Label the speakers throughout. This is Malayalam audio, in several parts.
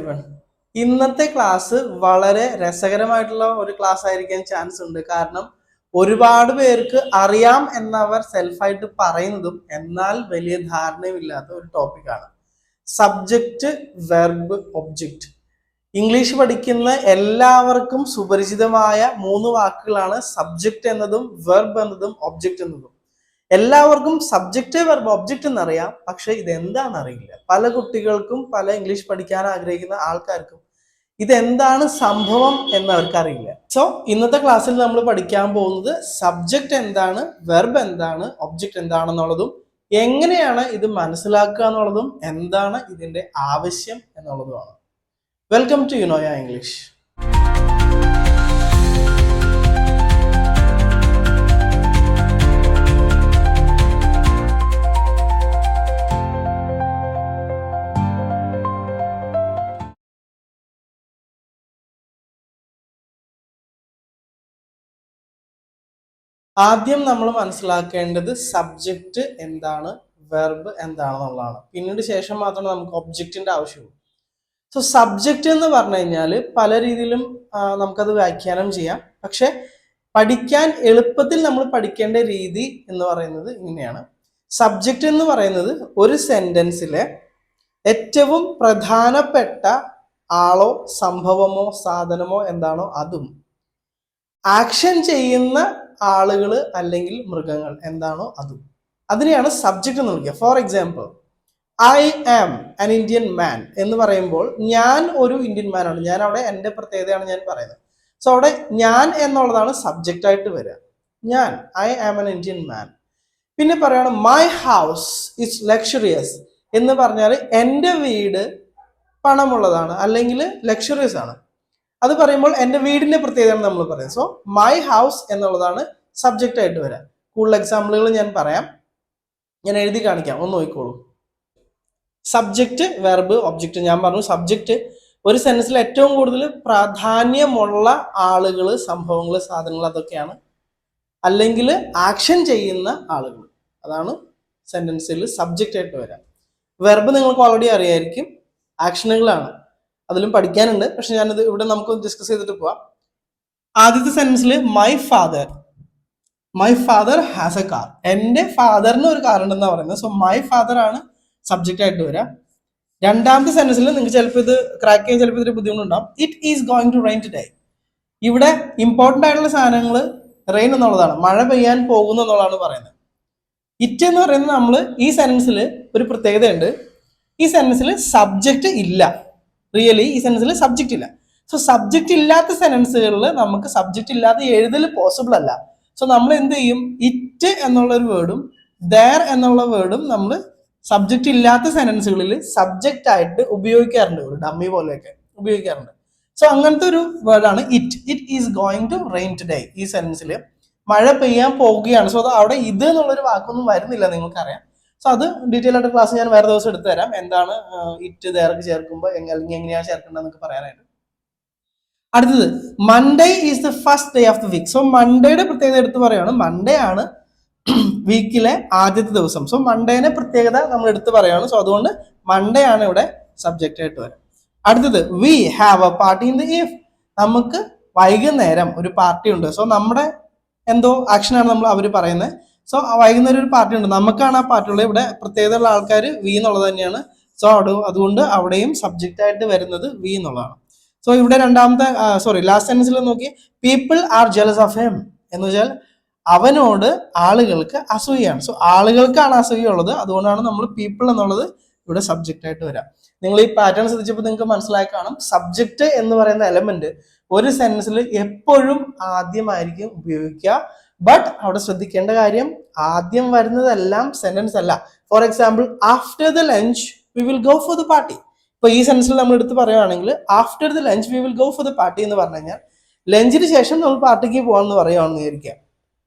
Speaker 1: everyone. ഇന്നത്തെ ക്ലാസ് വളരെ രസകരമായിട്ടുള്ള ഒരു ക്ലാസ് ആയിരിക്കാൻ ചാൻസ് ഉണ്ട്. കാരണം ഒരുപാട് പേർക്ക് അറിയാം എന്നവർ സെൽഫായിട്ട് പറയുന്നതും എന്നാൽ വലിയ ധാരണയുമില്ലാത്ത ഒരു ടോപ്പിക്കാണ് സബ്ജക്റ്റ്, വെർബ്, ഒബ്ജക്റ്റ്. ഇംഗ്ലീഷ് പഠിക്കുന്ന എല്ലാവർക്കും സുപരിചിതമായ 3 വാക്കുകളാണ് സബ്ജക്റ്റ് എന്നതും വെർബ് എന്നതും ഒബ്ജക്റ്റ് എന്നതും. എല്ലാവർക്കും സബ്ജക്റ്റ്, വെർബ്, ഒബ്ജക്റ്റ് എന്നറിയാം, പക്ഷെ ഇതെന്താണെന്ന് അറിയില്ല. പല കുട്ടികൾക്കും പല ഇംഗ്ലീഷ് പഠിക്കാൻ ആഗ്രഹിക്കുന്ന ആൾക്കാർക്കും ഇതെന്താണ് സംഭവം എന്ന് അവർക്കറിയില്ല. സോ ഇന്നത്തെ ക്ലാസ്സിൽ നമ്മൾ പഠിക്കാൻ പോകുന്നത് സബ്ജക്റ്റ് എന്താണ്, വെർബ് എന്താണ്, ഒബ്ജക്റ്റ് എന്താണെന്നുള്ളതും എങ്ങനെയാണ് ഇത് മനസ്സിലാക്കുക എന്നുള്ളതും എന്താണ് ഇതിന്റെ ആവശ്യം എന്നുള്ളതുമാണ്. Welcome to Unoya English. ആദ്യം നമ്മൾ മനസ്സിലാക്കേണ്ടത് സബ്ജക്റ്റ് എന്താണ്, വെർബ് എന്താണെന്നുള്ളതാണ്. പിന്നീട് ശേഷം മാത്രമേ നമുക്ക് ഒബ്ജക്റ്റിന്റെ ആവശ്യമുള്ളൂ. സോ സബ്ജക്റ്റ് എന്ന് പറഞ്ഞു കഴിഞ്ഞാൽ പല രീതിയിലും നമുക്കത് വ്യാഖ്യാനം ചെയ്യാം. പക്ഷെ പഠിക്കാൻ എളുപ്പത്തിൽ നമ്മൾ പഠിക്കേണ്ട രീതി എന്ന് പറയുന്നത് ഇങ്ങനെയാണ്. സബ്ജക്റ്റ് എന്ന് പറയുന്നത് ഒരു സെന്റൻസിലെ ഏറ്റവും പ്രധാനപ്പെട്ട ആളോ സംഭവമോ സാധനമോ എന്താണോ അതും ആക്ഷൻ ചെയ്യുന്ന ആളുകൾ അല്ലെങ്കിൽ മൃഗങ്ങൾ എന്താണോ അതും അതിനെയാണ് സബ്ജക്റ്റ് എന്ന് വിളിക്കുക. For example, I am an Indian man എന്ന് പറയുമ്പോൾ ഞാൻ ഒരു ഇന്ത്യൻ മാൻ ആണ്. ഞാൻ അവിടെ എൻ്റെ പ്രത്യേകതയാണ് ഞാൻ പറയുന്നത്. സോ അവിടെ ഞാൻ എന്നുള്ളതാണ് സബ്ജക്റ്റ് ആയിട്ട് വരിക. ഞാൻ, ഐ ആം ആൻ ഇന്ത്യൻ മാൻ. പിന്നെ പറയാണ് മൈ ഹൗസ് ഇസ് ലക്ഷറിയസ് എന്ന് പറഞ്ഞാൽ എൻ്റെ വീട് പണമുള്ളതാണ് അല്ലെങ്കിൽ ലക്ഷറിയസ് ആണ്. അത് പറയുമ്പോൾ എൻ്റെ വീടിന്റെ പ്രത്യേകതയാണ് നമ്മൾ പറയുന്നത്. സോ മൈ ഹൗസ് എന്നുള്ളതാണ് സബ്ജക്റ്റ് ആയിട്ട് വരാം. കൂടുതൽ എക്സാമ്പിളുകൾ ഞാൻ പറയാം, ഞാൻ എഴുതി കാണിക്കാം, ഒന്ന് നോക്കിക്കോളൂ. Subject, verb, object. ഞാൻ പറഞ്ഞു സബ്ജക്റ്റ് ഒരു സെന്റൻസിൽ ഏറ്റവും കൂടുതൽ പ്രാധാന്യമുള്ള ആളുകൾ, സംഭവങ്ങൾ, സാധനങ്ങൾ അതൊക്കെയാണ്. അല്ലെങ്കിൽ ആക്ഷൻ ചെയ്യുന്ന ആളുകൾ, അതാണ് സെന്റൻസിൽ സബ്ജക്റ്റ് ആയിട്ട് വരാം. വെർബ് നിങ്ങൾക്ക് ഓൾറെഡി അറിയായിരിക്കും, ആക്ഷനുകളാണ്. അതിലും പഠിക്കാനുണ്ട്, പക്ഷെ ഞാനിത് ഇവിടെ നമുക്ക് ഡിസ്കസ് ചെയ്തിട്ട് പോവാം. ആദ്യത്തെ സെന്റൻസിൽ my father has a car. എൻ്റെ ഫാദറിന് ഒരു കാർ ഉണ്ടെന്നാ പറയുന്നത്. സോ മൈ ഫാദർ ആണ് സബ്ജക്റ്റ് ആയിട്ട് വരാം. രണ്ടാമത്തെ സെന്റൻസിൽ നിങ്ങൾക്ക് ചിലപ്പോൾ ഇത് ക്രാക്ക് ചെയ്യാൻ ചിലപ്പോൾ ഇതിന് ബുദ്ധിമുട്ടുണ്ടാവും. It is going to rain today. ഇവിടെ ഇമ്പോർട്ടൻ്റ് ആയിട്ടുള്ള സാധനങ്ങൾ റെയിൻ എന്നുള്ളതാണ്, മഴ പെയ്യാൻ പോകുന്നു എന്നുള്ളതാണ് പറയുന്നത്. ഇറ്റ് എന്ന് പറയുന്നത് നമ്മൾ ഈ സെന്റൻസിൽ ഒരു പ്രത്യേകതയുണ്ട്. ഈ സെന്റൻസിൽ സബ്ജക്റ്റ് ഇല്ല. റിയലി ഈ സെന്റൻസിൽ സബ്ജക്റ്റ് ഇല്ല. സോ സബ്ജക്റ്റ് ഇല്ലാത്ത സെന്റൻസുകളിൽ നമുക്ക് സബ്ജക്റ്റ് ഇല്ലാതെ എഴുതൽ പോസിബിൾ അല്ല. സോ നമ്മൾ എന്ത് ചെയ്യും, ഇറ്റ് എന്നുള്ള ഒരു വേർഡും ദർ എന്നുള്ള വേർഡും നമ്മൾ സബ്ജക്റ്റ് ഇല്ലാത്ത സെന്റൻസുകളിൽ സബ്ജക്റ്റ് ആയിട്ട് ഉപയോഗിക്കാറുണ്ട്, ഒരു ഡമ്മി പോലെയൊക്കെ ഉപയോഗിക്കാറുണ്ട്. സോ അങ്ങനത്തെ ഒരു വേർഡാണ് it. It is going to rain today. ഈ സെന്റൻസിൽ മഴ പെയ്യാൻ പോവുകയാണ്. സോ അവിടെ ഇത് എന്നുള്ളൊരു വാക്കൊന്നും വരുന്നില്ല, നിങ്ങൾക്കറിയാം. സോ അത് ഡീറ്റെയിൽ ആയിട്ട് ക്ലാസ് ഞാൻ വേറെ ദിവസം എടുത്തു തരാം, എന്താണ് ഇറ്റ് ദേർക്ക് ചേർക്കുമ്പോൾ അല്ലെങ്കിൽ എങ്ങനെയാണ് ചേർക്കേണ്ടതെന്നൊക്കെ പറയാനായിട്ട്. അടുത്തത് Monday is the first day of the week. So മൺഡേയുടെ പ്രത്യേകത എടുത്ത് പറയുകയാണ്. മൺഡേ ആണ് വീക്കിലെ ആദ്യത്തെ ദിവസം. സോ മൺഡേനെ പ്രത്യേകത നമ്മൾ എടുത്ത് പറയുകയാണ്. സോ അതുകൊണ്ട് മൺഡേ ആണ് ഇവിടെ സബ്ജക്റ്റ് ആയിട്ട് വരാം. അടുത്തത് V have a party in the eve. നമുക്ക് വൈകുന്നേരം ഒരു പാർട്ടി ഉണ്ട്. സോ നമ്മുടെ എന്തോ ആക്ഷനാണ് നമ്മൾ അവർ പറയുന്നത്. സോ വൈകുന്നേരം ഒരു പാർട്ടി ഉണ്ട്, നമുക്കാണ് ആ പാർട്ടി ഉള്ളത്. ഇവിടെ പ്രത്യേകത ഉള്ള ആൾക്കാർ വി എന്നുള്ളത് തന്നെയാണ്. സോ അതുകൊണ്ട് അവിടെയും സബ്ജക്റ്റ് ആയിട്ട് വരുന്നത് വി എന്നുള്ളതാണ്. സോ ഇവിടെ ലാസ്റ്റ് സെന്റൻസിൽ നോക്കി, people are jealous of him എന്ന് വെച്ചാൽ അവനോട് ആളുകൾക്ക് അസൂയാണ്. സോ ആളുകൾക്കാണ് അസൂയ ഉള്ളത്, അതുകൊണ്ടാണ് നമ്മൾ പീപ്പിൾ എന്നുള്ളത് ഇവിടെ സബ്ജക്റ്റ് ആയിട്ട് വരാം. നിങ്ങൾ ഈ പാറ്റേൺ ശ്രദ്ധിച്ചപ്പോൾ നിങ്ങൾക്ക് മനസ്സിലായി കാണും, സബ്ജക്റ്റ് എന്ന് പറയുന്ന എലമെന്റ് ഒരു സെന്റൻസിൽ എപ്പോഴും ആദ്യമായിരിക്കും ഉപയോഗിക്കുക. ബട്ട് അവിടെ ശ്രദ്ധിക്കേണ്ട കാര്യം, ആദ്യം വരുന്നതെല്ലാം സെന്റൻസ് അല്ല. For example, after the lunch we will go for the party. ഇപ്പൊ ഈ സെൻസിൽ നമ്മൾ എടുത്ത് പറയുകയാണെങ്കിൽ after the lunch we will go for the party എന്ന് പറഞ്ഞു കഴിഞ്ഞാൽ ലഞ്ചിന് ശേഷം നമ്മൾ പാർട്ടിക്ക് പോകാമെന്ന് പറയുകയാണെന്ന് വിചാരിക്കുക.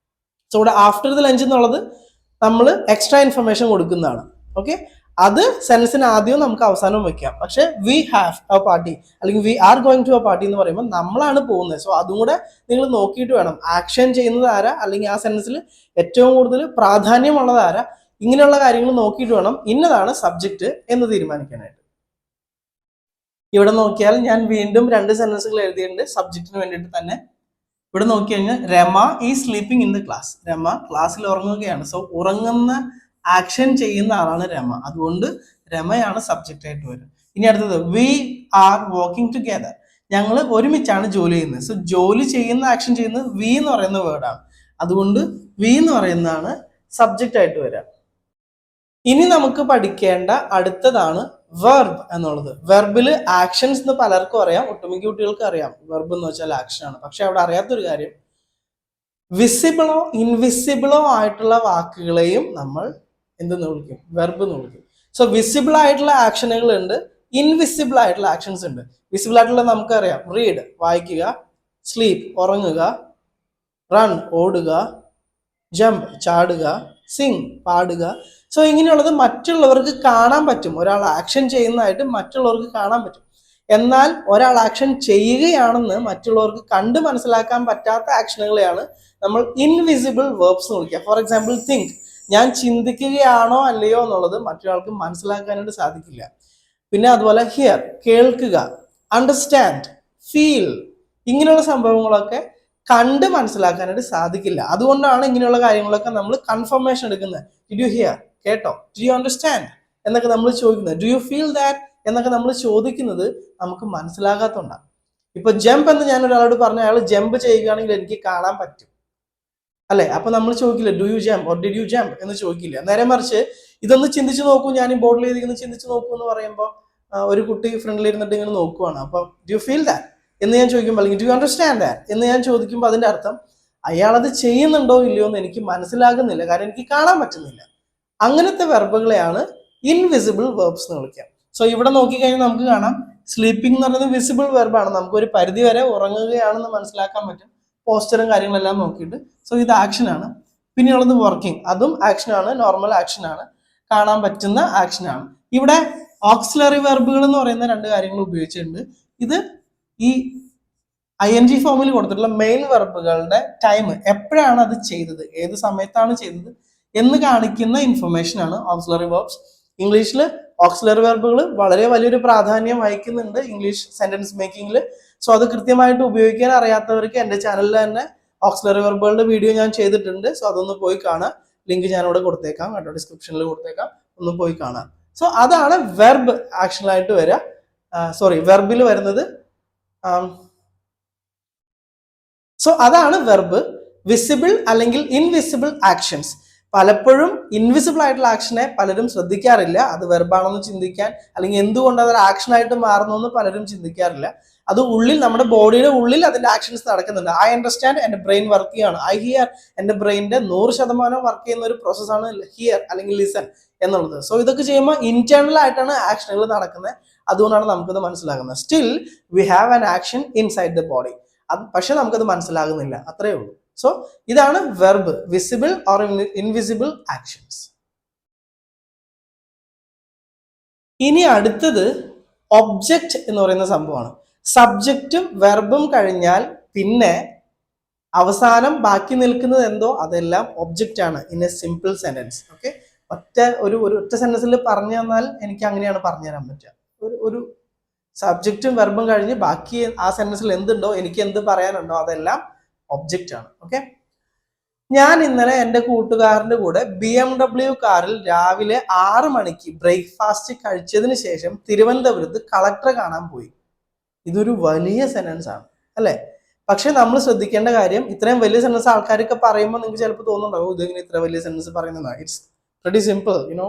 Speaker 1: സോ ഇവിടെ ആഫ്റ്റർ ദ ലഞ്ച് എന്നുള്ളത് നമ്മൾ എക്സ്ട്രാ ഇൻഫർമേഷൻ കൊടുക്കുന്നതാണ്. ഓക്കെ, അത് സെൻസിന് ആദ്യവും നമുക്ക് അവസാനവും വെക്കാം. പക്ഷെ വി ഹാവ് എ പാർട്ടി അല്ലെങ്കിൽ we are going to a party എന്ന് പറയുമ്പോൾ നമ്മളാണ് പോകുന്നത്. സോ അതും കൂടെ നിങ്ങൾ നോക്കിയിട്ട് വേണം, ആക്ഷൻ ചെയ്യുന്നത് ആരാ അല്ലെങ്കിൽ ആ സെൻസിൽ ഏറ്റവും കൂടുതൽ പ്രാധാന്യമുള്ളത് ആരാ, ഇങ്ങനെയുള്ള കാര്യങ്ങൾ നോക്കിയിട്ട് വേണം ഇന്നതാണ് സബ്ജക്റ്റ് എന്ന് തീരുമാനിക്കാനായിട്ട്. ഇവിടെ നോക്കിയാൽ ഞാൻ വീണ്ടും 2 സെന്റൻസുകൾ എഴുതിയിട്ടുണ്ട് സബ്ജക്റ്റിന് വേണ്ടിയിട്ട് തന്നെ. ഇവിടെ നോക്കി കഴിഞ്ഞാൽ Rama is sleeping in the class. Rama ക്ലാസ്സിൽ ഉറങ്ങുകയാണ്. സോ ഉറങ്ങുന്ന ആക്ഷൻ ചെയ്യുന്ന ആളാണ് രമ. അതുകൊണ്ട് രമയാണ് സബ്ജക്റ്റ് ആയിട്ട് വരും. ഇനി അടുത്തത് വി ആർ വർക്കിംഗ് ടുഗെദർ. ഞങ്ങൾ ഒരുമിച്ചാണ് ജോലി ചെയ്യുന്നത്. സോ ജോലി ചെയ്യുന്ന ആക്ഷൻ ചെയ്യുന്നത് വി എന്ന് പറയുന്ന വേർഡാണ്. അതുകൊണ്ട് വി എന്ന് പറയുന്നതാണ് സബ്ജക്റ്റ് ആയിട്ട് വരാം. ഇനി നമുക്ക് പഠിക്കേണ്ട അടുത്തതാണ് വെർബ് എന്നുള്ളത്. വെർബില് ആക്ഷൻസ് എന്ന് പലർക്കും അറിയാം, ഒട്ടുമിക്ക കുട്ടികൾക്ക് അറിയാം വെർബ് എന്ന് വെച്ചാൽ ആക്ഷൻ ആണ്. പക്ഷെ അവിടെ അറിയാത്തൊരു കാര്യം, വിസിബിളോ ഇൻവിസിബിളോ ആയിട്ടുള്ള വാക്കുകളെയും നമ്മൾ എന്തെന്ന് വിളിക്കും? വെർബ് എന്ന് വിളിക്കും. സോ വിസിബിൾ ആയിട്ടുള്ള ആക്ഷനുകൾ ഉണ്ട്, ഇൻവിസിബിൾ ആയിട്ടുള്ള ആക്ഷൻസ് ഉണ്ട്. വിസിബിൾ ആയിട്ടുള്ള നമുക്കറിയാം, റീഡ് വായിക്കുക, സ്ലീപ്പ് ഉറങ്ങുക, റൺ ഓടുക, ജമ്പ് ചാടുക, സിംഗ് പാടുക. സോ ഇങ്ങനെയുള്ളത് മറ്റുള്ളവർക്ക് കാണാൻ പറ്റും. ഒരാൾ ആക്ഷൻ ചെയ്യുന്നതായിട്ട് മറ്റുള്ളവർക്ക് കാണാൻ പറ്റും. എന്നാൽ ഒരാൾ ആക്ഷൻ ചെയ്യുകയാണെന്ന് മറ്റുള്ളവർക്ക് കണ്ട് മനസ്സിലാക്കാൻ പറ്റാത്ത ആക്ഷനുകളെയാണ് നമ്മൾ ഇൻവിസിബിൾ വേർബ്സ് എന്ന് വിളിക്കുക. For example think. ഞാൻ ചിന്തിക്കുകയാണോ അല്ലയോ എന്നുള്ളത് മറ്റൊരാൾക്ക് മനസ്സിലാക്കാനായിട്ട് സാധിക്കില്ല. പിന്നെ അതുപോലെ ഹിയർ കേൾക്കുക, അണ്ടർസ്റ്റാൻഡ്, ഫീൽ, ഇങ്ങനെയുള്ള സംഭവങ്ങളൊക്കെ കണ്ട് മനസ്സിലാക്കാനായിട്ട് സാധിക്കില്ല. അതുകൊണ്ടാണ് ഇങ്ങനെയുള്ള കാര്യങ്ങളൊക്കെ നമ്മൾ കൺഫർമേഷൻ എടുക്കുന്നത്. Did you here? കേട്ടോ? ഡിഡ് യു അണ്ടർസ്റ്റാൻഡ് എന്നൊക്കെ നമ്മൾ ചോദിക്കുന്നത്. ഡു യു ഫീൽ ദാറ്റ് എന്നൊക്കെ നമ്മൾ ചോദിക്കുന്നത് നമുക്ക് മനസ്സിലാകാത്തതുകൊണ്ടാണ്. ഇപ്പൊ ജമ്പ് എന്ന് ഞാൻ ഒരാളോട് പറഞ്ഞ അയാൾ ജമ്പ് ചെയ്യുകയാണെങ്കിൽ എനിക്ക് കാണാൻ പറ്റും, അല്ലെ? അപ്പൊ നമ്മൾ ചോദിക്കില്ല do you jump or did you jump എന്ന് ചോദിക്കില്ല. നേരെ മറിച്ച് ഇതൊന്ന് ചിന്തിച്ചു നോക്കൂ, ഞാൻ ഈ ബോർഡിൽ എഴുതിയൊന്ന് ചിന്തിച്ചു നോക്കൂ എന്ന് പറയുമ്പോൾ ഒരു കുട്ടി ഫ്രണ്ടിൽ ഇരുന്നിട്ട് ഇങ്ങനെ നോക്കുവാണ്. അപ്പൊ ഡു യു ഫീൽ ദാറ്റ് എന്ന് ഞാൻ ചോദിക്കുമ്പോൾ, അല്ലെങ്കിൽ ഡു യു അണ്ടർസ്റ്റാൻഡ് ദാറ്റ് എന്ന് ഞാൻ ചോദിക്കുമ്പോൾ അതിന്റെ അർത്ഥം അയാളത് ചെയ്യുന്നുണ്ടോ ഇല്ലയോ എന്ന് എനിക്ക് മനസ്സിലാകുന്നില്ല, കാരണം എനിക്ക് കാണാൻ പറ്റുന്നില്ല. അങ്ങനത്തെ വെർബുകളെയാണ് ഇൻവിസിബിൾ വെർബ്സ് എന്ന് വിളിക്കാം. സോ ഇവിടെ നോക്കിക്കഴിഞ്ഞാൽ നമുക്ക് കാണാം, സ്ലീപ്പിംഗ് എന്ന് പറയുന്നത് വിസിബിൾ വെർബാണ്. നമുക്ക് ഒരു പരിധി വരെ ഉറങ്ങുകയാണെന്ന് മനസ്സിലാക്കാൻ പറ്റും, പോസ്റ്ററും കാര്യങ്ങളെല്ലാം നോക്കിയിട്ട്. സോ ഇത് ആക്ഷനാണ്. പിന്നെയുള്ളത് വർക്കിംഗ്, അതും ആക്ഷനാണ്, നോർമൽ ആക്ഷനാണ്, കാണാൻ പറ്റുന്ന ആക്ഷനാണ്. ഇവിടെ ഓക്സിലറി വെർബുകൾ എന്ന് പറയുന്ന 2 കാര്യങ്ങൾ ഉപയോഗിച്ചിട്ടുണ്ട്. ഇത് ഈ ING ഫോമിൽ കൊടുത്തിട്ടുള്ള മെയിൻ വെർബുകളുടെ ടൈം, എപ്പോഴാണ് അത് ചെയ്തത്, ഏത് സമയത്താണ് ചെയ്തത് എന്ന് കാണിക്കുന്ന ഇൻഫർമേഷൻ ആണ് ഓക്സിലറി വെർബ്സ്. ഇംഗ്ലീഷിൽ ഓക്സിലറി വെർബുകൾ വളരെ വലിയൊരു പ്രാധാന്യം വഹിക്കുന്നുണ്ട് ഇംഗ്ലീഷ് സെന്റൻസ് മേക്കിങ്ങിൽ. സോ അത് കൃത്യമായിട്ട് ഉപയോഗിക്കാൻ അറിയാത്തവർക്ക് എൻ്റെ ചാനലിൽ തന്നെ ഓക്സിലറി വെർബുകളുടെ വീഡിയോ ഞാൻ ചെയ്തിട്ടുണ്ട്. സോ അതൊന്ന് പോയി കാണാം, ലിങ്ക് ഞാനിവിടെ കൊടുത്തേക്കാം കേട്ടോ, ഡിസ്ക്രിപ്ഷനിൽ കൊടുത്തേക്കാം, ഒന്ന് പോയി കാണാം. സോ അതാണ് വെർബ് ആക്ഷനിലായിട്ട് വരിക. വെർബിൽ വരുന്നത്. സോ അതാണ് വെർബ്. വിസിബിൾ അല്ലെങ്കിൽ ഇൻവിസിബിൾ ആക്ഷൻസ്. പലപ്പോഴും ഇൻവിസിബിൾ ആയിട്ടുള്ള ആക്ഷനെ പലരും ശ്രദ്ധിക്കാറില്ല. അത് വെർബാണെന്ന് ചിന്തിക്കാൻ, അല്ലെങ്കിൽ എന്തുകൊണ്ട് അത് ആക്ഷനായിട്ട് മാറുന്നു എന്ന് പലരും ചിന്തിക്കാറില്ല. അത് ഉള്ളിൽ, നമ്മുടെ ബോഡിയുടെ ഉള്ളിൽ അതിന്റെ ആക്ഷൻസ് നടക്കുന്നുണ്ട്. ഐ അണ്ടർസ്റ്റാൻഡ്, എന്റെ ബ്രെയിൻ വർക്ക് ചെയ്യാണ്. ഐ ഹിയർ, എന്റെ ബ്രെയിനിന്റെ 100% വർക്ക് ചെയ്യുന്ന ഒരു പ്രോസസ്സാണ് ഹിയർ അല്ലെങ്കിൽ ലിസൺ എന്നുള്ളത്. സോ ഇതൊക്കെ ചെയ്യുമ്പോൾ ഇന്റേണൽ ആയിട്ടാണ് ആക്ഷനുകൾ നടക്കുന്നത്. അതുകൊണ്ടാണ് നമുക്കത് മനസ്സിലാകുന്നത്. Still we have an action inside the body. പക്ഷെ നമുക്കത് മനസ്സിലാകുന്നില്ല, അത്രേ ഉള്ളൂ. സോ ഇതാണ് verb, visible or invisible actions. ഇനി അടുത്തത് ഒബ്ജക്റ്റ് എന്ന് പറയുന്ന സംഭവമാണ്. സബ്ജക്റ്റും വെർബും കഴിഞ്ഞാൽ പിന്നെ അവസാനം ബാക്കി നിൽക്കുന്നത് എന്തോ അതെല്ലാം ഒബ്ജക്റ്റ് ആണ് in A simple sentence. Okay, ഒറ്റ സെന്റൻസിൽ പറഞ്ഞു തന്നാൽ എനിക്ക് അങ്ങനെയാണ് പറഞ്ഞു തരാൻ പറ്റുക. ഒരു സബ്ജക്റ്റും വെർബും കഴിഞ്ഞ് ബാക്കി ആ സെന്റൻസിൽ എന്തുണ്ടോ, എനിക്ക് എന്ത് പറയാനുണ്ടോ അതെല്ലാം ഒബ്ജക്റ്റ് ആണ്. ഓക്കെ, ഞാൻ ഇന്നലെ എൻ്റെ കൂട്ടുകാരൻ്റെ കൂടെ BMW കാറിൽ രാവിലെ 6 മണിക്ക് ബ്രേക്ക്ഫാസ്റ്റ് കഴിച്ചതിന് ശേഷം തിരുവനന്തപുരത്ത് കളക്ടറെ കാണാൻ പോയി. ഇതൊരു വലിയ സെന്റൻസ് ആണ്, അല്ലെ? പക്ഷെ നമ്മൾ ശ്രദ്ധിക്കേണ്ട കാര്യം, ഇത്രയും വലിയ സെന്റൻസ് ആൾക്കാരൊക്കെ പറയുമ്പോൾ നിങ്ങൾക്ക് ചിലപ്പോൾ തോന്നുന്നുണ്ടാവും ഇതിങ്ങനെ ഇത്ര വലിയ സെന്റൻസ് പറയുന്നതാണ്. It's very simple, you know.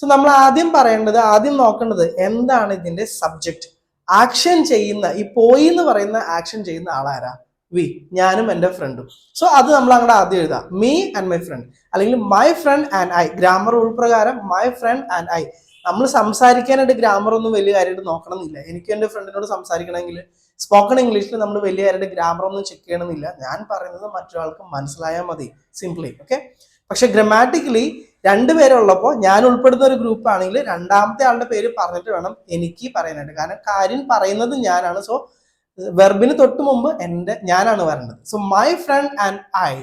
Speaker 1: So നമ്മൾ ആദ്യം നോക്കേണ്ടത് എന്താണ് ഇതിന്റെ സബ്ജക്റ്റ്. ആക്ഷൻ ചെയ്യുന്ന, ഈ പോയി എന്ന് പറയുന്ന ആക്ഷൻ ചെയ്യുന്ന ആളാരാ? വി, ഞാനും എൻ്റെ ഫ്രണ്ടും. സോ അത് നമ്മൾ അങ്ങോട്ട് ആദ്യം എഴുതാം, മീ ആൻഡ് മൈ ഫ്രണ്ട്, അല്ലെങ്കിൽ my friend and I. Grammar rule പ്രകാരം മൈ ഫ്രണ്ട് ആൻഡ് ഐ. നമ്മൾ സംസാരിക്കാനായിട്ട് ഗ്രാമർ ഒന്നും വലിയ കാര്യമായിട്ട് നോക്കണമെന്നില്ല. എനിക്ക് എൻ്റെ ഫ്രണ്ടിനോട് സംസാരിക്കണമെങ്കിൽ സ്പോക്കൺ ഇംഗ്ലീഷിൽ നമ്മൾ വലിയ കാര്യമായിട്ട് ഗ്രാമർ ഒന്നും ചെക്ക് ചെയ്യണമെന്നില്ല. ഞാൻ പറയുന്നത് മറ്റൊരാൾക്ക് മനസ്സിലായാൽ മതി, സിംപ്ലി. ഓക്കെ, പക്ഷെ ഗ്രാമാറ്റിക്കലി 2 പേരുള്ളപ്പോൾ, ഞാൻ ഉൾപ്പെടുന്ന ഒരു ഗ്രൂപ്പ് ആണെങ്കിൽ രണ്ടാമത്തെ ആളുടെ പേര് പറഞ്ഞിട്ട് വേണം എനിക്ക് പറയാനായിട്ട്. കാരണം കാര്യം പറയുന്നത് ഞാനാണ്. സോ വെർബിന് തൊട്ട് മുമ്പ് ഞാനാണ് വരേണ്ടത്. So my friend and I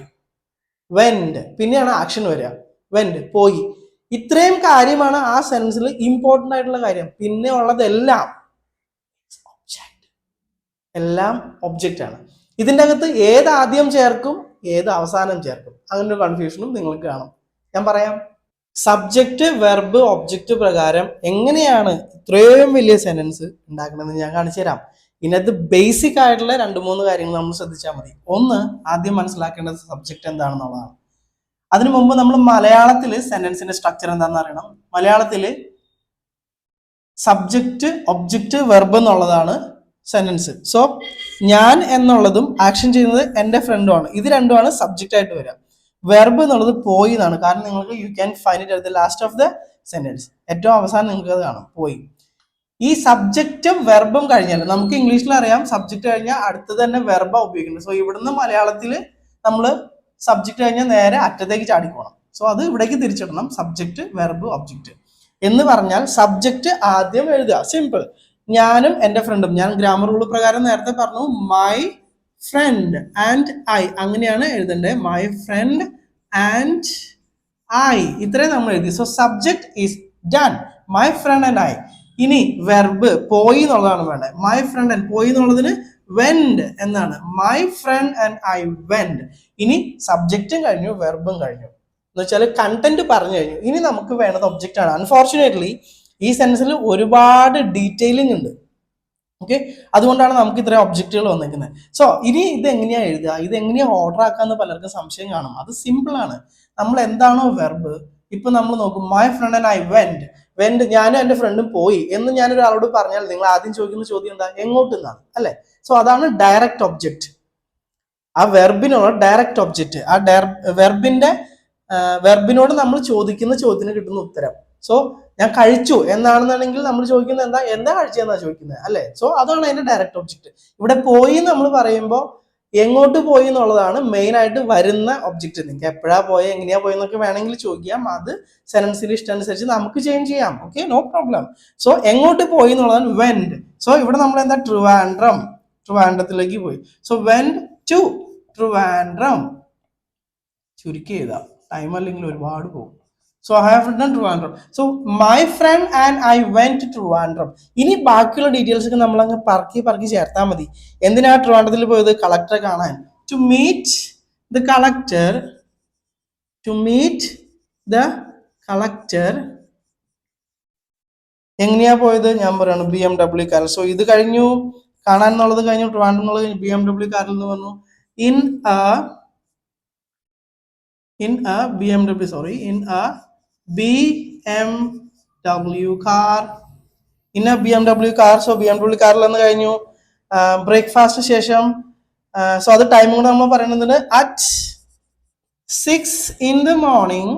Speaker 1: went, പിന്നെയാണ് ആക്ഷൻ വരിക. വെന്റ്, പോയി. ഇത്രയും കാര്യമാണ് ആ സെൻസിൽ ഇമ്പോർട്ടൻ്റ് ആയിട്ടുള്ള കാര്യം. പിന്നെ ഉള്ളതെല്ലാം എല്ലാം ഒബ്ജക്റ്റ് ആണ്. ഇതിൻ്റെ അകത്ത് ഏത് ആദ്യം ചേർക്കും ഏത് അവസാനം ചേർക്കും അങ്ങനെ ഒരു കൺഫ്യൂഷനും നിങ്ങൾക്ക് കാണും. ഞാൻ പറയാം. സബ്ജക്റ്റ് വെർബ് ഒബ്ജക്റ്റ് പ്രകാരം എങ്ങനെയാണ് ഇത്രയും വലിയ സെന്റൻസ് ഉണ്ടാക്കണമെന്ന് ഞാൻ കാണിച്ചു തരാം. ഇതിനകത്ത് ബേസിക് ആയിട്ടുള്ള 2-3 കാര്യങ്ങൾ നമ്മൾ ശ്രദ്ധിച്ചാൽ മതി. ഒന്ന്, ആദ്യം മനസ്സിലാക്കേണ്ടത് സബ്ജക്റ്റ് എന്താണെന്നുള്ളതാണ്. അതിനു മുമ്പ് നമ്മൾ മലയാളത്തിൽ സെന്റൻസിന്റെ സ്ട്രക്ചർ എന്താണെന്ന് അറിയണം. മലയാളത്തിൽ സബ്ജക്റ്റ് ഒബ്ജക്റ്റ് വെർബ് എന്നുള്ളതാണ് സെന്റൻസ്. സോ ഞാൻ എന്നുള്ളതും ആക്ഷൻ ചെയ്യുന്നത് എൻ്റെ ഫ്രണ്ടുമാണ്. ഇത് രണ്ടുമാണ് സബ്ജക്റ്റ് ആയിട്ട് വരിക. വെർബ് എന്നുള്ളത് പോയി എന്നാണ്. കാരണം നിങ്ങൾക്ക് you can find it at the last of the sentence. ഏറ്റവും അവസാനം നിങ്ങൾക്ക് അത് കാണാം, പോയി. ഈ സബ്ജക്റ്റും വെർബും കഴിഞ്ഞാൽ നമുക്ക് ഇംഗ്ലീഷിൽ അറിയാം സബ്ജക്റ്റ് കഴിഞ്ഞാൽ അടുത്ത് തന്നെ വെർബാ ഉപയോഗിക്കുന്നത്. സോ ഇവിടുന്ന് മലയാളത്തിൽ നമ്മൾ സബ്ജക്റ്റ് കഴിഞ്ഞാൽ നേരെ അറ്റത്തേക്ക് ചാടിക്കോണം. സോ അത് ഇവിടേക്ക് തിരിച്ചിടണം. സബ്ജക്റ്റ് വെർബ് ഒബ്ജക്റ്റ് എന്ന് പറഞ്ഞാൽ സബ്ജക്റ്റ് ആദ്യം എഴുതുക. സിമ്പിൾ. ഞാനും എൻ്റെ ഫ്രണ്ടും. ഞാൻ ഗ്രാമർ റൂൾ പ്രകാരം നേരത്തെ പറഞ്ഞു മൈ ഫ്രണ്ട് ആൻഡ് ഐ അങ്ങനെയാണ് എഴുതേണ്ടത്. മൈ ഫ്രണ്ട് ആൻഡ് ഐ ഇത്രയും നമ്മൾ എഴുതി. So subject is done. My friend and I. ഇനി വെർബ് പോയി എന്നുള്ളതാണ് വേണ്ടത്. മൈ ഫ്രണ്ട് ആൻഡ് പോയി എന്നുള്ളതിന് വെൻഡ് എന്നാണ്. My friend and I went. ഇനി സബ്ജക്റ്റും കഴിഞ്ഞു വെർബും കഴിഞ്ഞു എന്ന് വെച്ചാൽ കണ്ടന്റ് പറഞ്ഞു കഴിഞ്ഞു. ഇനി നമുക്ക് വേണ്ടത് ഒബ്ജക്റ്റ് ആണ്. അൺഫോർച്ചുനേറ്റ്ലി ഈ സെൻസിൽ ഒരുപാട് ഡീറ്റെയിലിംഗ് ഉണ്ട്. ഓക്കെ, അതുകൊണ്ടാണ് നമുക്ക് ഇത്രയും ഒബ്ജക്റ്റുകൾ വന്നിരിക്കുന്നത്. സോ ഇനി ഇത് എങ്ങനെയാ എഴുതുക, ഇത് എങ്ങനെയാ ഓർഡർ ആക്കാന്ന് പലർക്കും സംശയം കാണും. അത് സിമ്പിൾ ആണ്. നമ്മൾ എന്താണോ വെർബ്, ഇപ്പൊ നമ്മൾ നോക്കും my friend and I went. Went ഞാനും എൻ്റെ ഫ്രണ്ടും പോയി എന്ന് ഞാൻ ഒരാളോട് പറഞ്ഞാൽ നിങ്ങൾ ആദ്യം ചോദിക്കുന്ന ചോദ്യം എന്താ? എങ്ങോട്ട് എന്നാണ് അല്ലെ? സോ അതാണ് ഡയറക്റ്റ് ഒബ്ജക്റ്റ്. ആ വെർബിനുള്ള ഡയറക്റ്റ് ഒബ്ജക്റ്റ്. ആ വെർബിനോട് നമ്മൾ ചോദിക്കുന്ന ചോദ്യത്തിന് കിട്ടുന്ന ഉത്തരം. സോ ഞാൻ കഴിച്ചു എന്നാണെന്നുണ്ടെങ്കിൽ നമ്മൾ ചോദിക്കുന്നത് എന്താ കഴിച്ചതെന്നാ ചോദിക്കുന്നത് അല്ലെ? സോ അതാണ് അതിന്റെ ഡയറക്റ്റ് ഒബ്ജക്റ്റ്. ഇവിടെ പോയി നമ്മൾ പറയുമ്പോൾ എങ്ങോട്ട് പോയി എന്നുള്ളതാണ് മെയിൻ ആയിട്ട് വരുന്ന ഒബ്ജക്റ്റ്. നിങ്ങൾക്ക് എപ്പോഴാ പോയത്, എങ്ങനെയാ പോയെന്നൊക്കെ വേണമെങ്കിൽ ചോദിക്കാം. അത് സെൻസിൽ ഇഷ്ടമനുസരിച്ച് നമുക്ക് ചേഞ്ച് ചെയ്യാം. Okay, no problem. സോ എങ്ങോട്ട് പോയി എന്നുള്ളതാണ് വെൻഡ്. സോ ഇവിടെ നമ്മൾ എന്താ ട്രിവാൻഡ്രത്തിലേക്ക് പോയി. So went to Trivandrum. ചുരുക്കി എഴുതാം, ടൈം അല്ലെങ്കിൽ ഒരുപാട് പോകും. So I have written Trivandrum. So my friend and I went to Trivandrum. ഇനി ബാക്കിയുള്ള ഡീറ്റെയിൽസ് ഒക്കെ നമ്മൾ അങ്ങ് പറക്കി ചേർത്താൽ മതി. എന്തിനാ ട്രിവാൻഡ്രത്തിൽ പോയത്? കളക്ടറെ കാണാൻ. To meet the collector. എങ്ങനെയാ പോയത്? ഞാൻ പറയാണ് BMW കാറിൽ. സോ ഇത് കഴിഞ്ഞു, കാണാൻ എന്നുള്ളത് കഴിഞ്ഞു, ട്രിവാൻഡ്രം എന്നുള്ളത് കഴിഞ്ഞു. BMW കാറിൽ എന്ന് പറഞ്ഞു. In a BMW car. So BMW കാറിൽ എന്ന് കഴിഞ്ഞു. ബ്രേക്ക്ഫാസ്റ്റിന് ശേഷം സോ അത് ടൈം കൂടെ നമ്മൾ പറയുന്നത് at 6 in the morning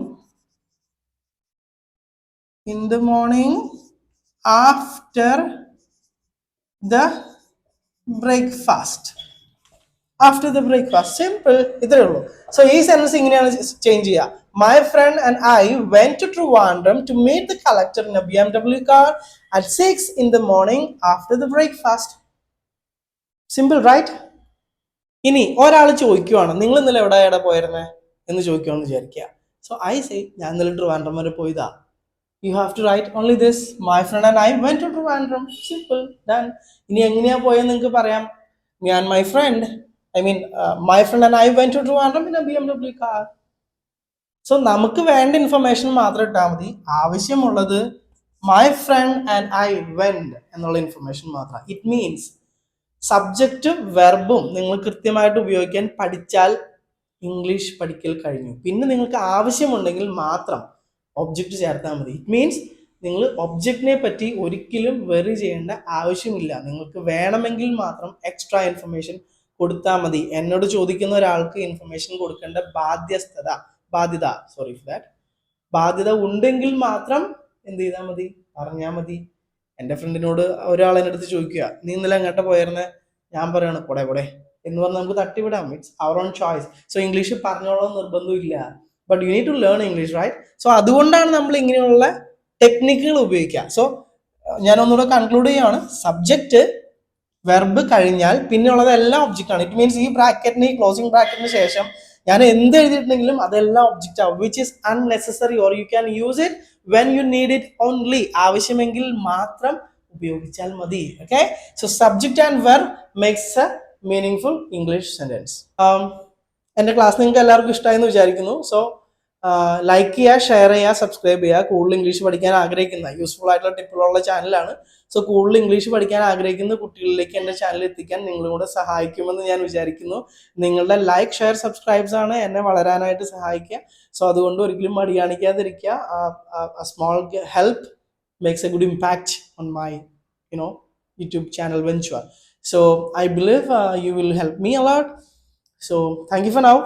Speaker 1: after the breakfast. Simple, ഇത്രേ ഉള്ളൂ. സോ ഈ സെൻറ്റൻസ് ഇങ്ങനെയാണ് ചേഞ്ച് ചെയ്യുക. My friend and I went to Trivandrum to meet the collector in a BMW car at 6 in the morning after the breakfast. Simple, right? ഇനി ഒരാൾ ചോദിക്കുവാണ് നിങ്ങൾ ഇന്നലെ എവിടെ പോയിരുന്നേ എന്ന് ചോദിക്കുവാണെന്ന് വിചാരിക്കുക. സോ ഐ സേ ഞാൻ ഇന്നലെ ട്രിവാൻഡ്രം വരെ പോയതാ. You have to write only this. My friend and I went to Trivandrum. Simple, done. ഇനി എങ്ങനെയാ പോയെന്ന് നിങ്ങൾക്ക് പറയാം. Me and my friend, my friend and I went to Trivandrum in a BMW car. So നമുക്ക് വേണ്ട ഇൻഫർമേഷൻ മാത്രം ഇട്ടാൽ മതി. ആവശ്യമുള്ളത് my friend and I went എന്നുള്ള ഇൻഫർമേഷൻ മാത്രം. ഇറ്റ് മീൻസ് സബ്ജക്റ്റും വെർബും നിങ്ങൾ കൃത്യമായിട്ട് ഉപയോഗിക്കാൻ പഠിച്ചാൽ ഇംഗ്ലീഷ് പഠിക്കൽ കഴിഞ്ഞു. പിന്നെ നിങ്ങൾക്ക് ആവശ്യമുണ്ടെങ്കിൽ മാത്രം ഒബ്ജക്റ്റ് ചേർത്താൽ മതി. ഇറ്റ് മീൻസ് നിങ്ങൾ ഒബ്ജക്റ്റിനെ പറ്റി ഒരിക്കലും വെറി ചെയ്യേണ്ട ആവശ്യമില്ല. നിങ്ങൾക്ക് വേണമെങ്കിൽ മാത്രം എക്സ്ട്രാ ഇൻഫർമേഷൻ കൊടുത്താൽ മതി. എന്നോട് ചോദിക്കുന്ന ഒരാൾക്ക് ഇൻഫർമേഷൻ കൊടുക്കേണ്ട ബാധ്യത ഉണ്ടെങ്കിൽ മാത്രം എന്ത് ചെയ്താൽ മതി? പറഞ്ഞാൽ മതി. എൻ്റെ ഫ്രണ്ടിനോട് ഒരാൾ എൻ്റെ അടുത്ത് ചോദിക്കുക നീ ഇന്നലെ എങ്ങോട്ട് പോയിരുന്നേ, ഞാൻ പറയാണ് പോടെ എന്ന് പറഞ്ഞാൽ നമുക്ക് തട്ടിവിടാം. It's our own choice. So English പറഞ്ഞോളാം നിർബന്ധമില്ല. But you need to learn English, right? So അതുകൊണ്ടാണ് നമ്മൾ ഇങ്ങനെയുള്ള ടെക്നിക്കുകൾ ഉപയോഗിക്കുക. സോ ഞാൻ ഒന്നുകൂടെ കൺക്ലൂഡ് ചെയ്യുകയാണ്. സബ്ജക്റ്റ് വെർബ് കഴിഞ്ഞാൽ പിന്നെയുള്ളത് എല്ലാം ഒബ്ജക്റ്റ് ആണ്. ഇറ്റ് മീൻസ് ഈ ബ്രാക്കറ്റിന്, ഈ ക്ലോസിംഗ് ബ്രാക്കറ്റിന് ശേഷം ഞാൻ എന്ത് എഴുതിയിട്ടുണ്ടെങ്കിലും അതെല്ലാം ഒബ്ജക്റ്റ് ആവും. Which is unnecessary or you can use it when you need it only. ആവശ്യമെങ്കിൽ മാത്രം ഉപയോഗിച്ചാൽ മതി. Okay, so subject and verb makes A meaning English sentence. എൻ്റെ ക്ലാസ് നിങ്ങൾക്ക് എല്ലാവർക്കും ഇഷ്ടമായെന്ന് വിചാരിക്കുന്നു. സോ ലൈക്ക് ചെയ്യുക, ഷെയർ ചെയ്യുക, സബ്സ്ക്രൈബ് ചെയ്യുക. കൂടുതൽ ഇംഗ്ലീഷ് പഠിക്കാൻ ആഗ്രഹിക്കുന്ന യൂസ്ഫുൾ ആയിട്ടുള്ള ടിപ്പുകളുള്ള ചാനലാണ്. സോ കൂടുതൽ ഇംഗ്ലീഷ് പഠിക്കാൻ ആഗ്രഹിക്കുന്ന കുട്ടികളിലേക്ക് എൻ്റെ ചാനൽ എത്തിക്കാൻ നിങ്ങളും കൂടെ സഹായിക്കുമെന്ന് ഞാൻ വിചാരിക്കുന്നു. നിങ്ങളുടെ ലൈക്ക്, ഷെയർ, സബ്സ്ക്രൈബ്സ് ആണ് എന്നെ വളരാനായിട്ട് സഹായിക്കുക. സോ അതുകൊണ്ട് ഒരിക്കലും മടി കാണിക്കാതിരിക്കുക. Small help makes a good impact on my YouTube channel venture. So I believe you will help me a lot. So thank you for now.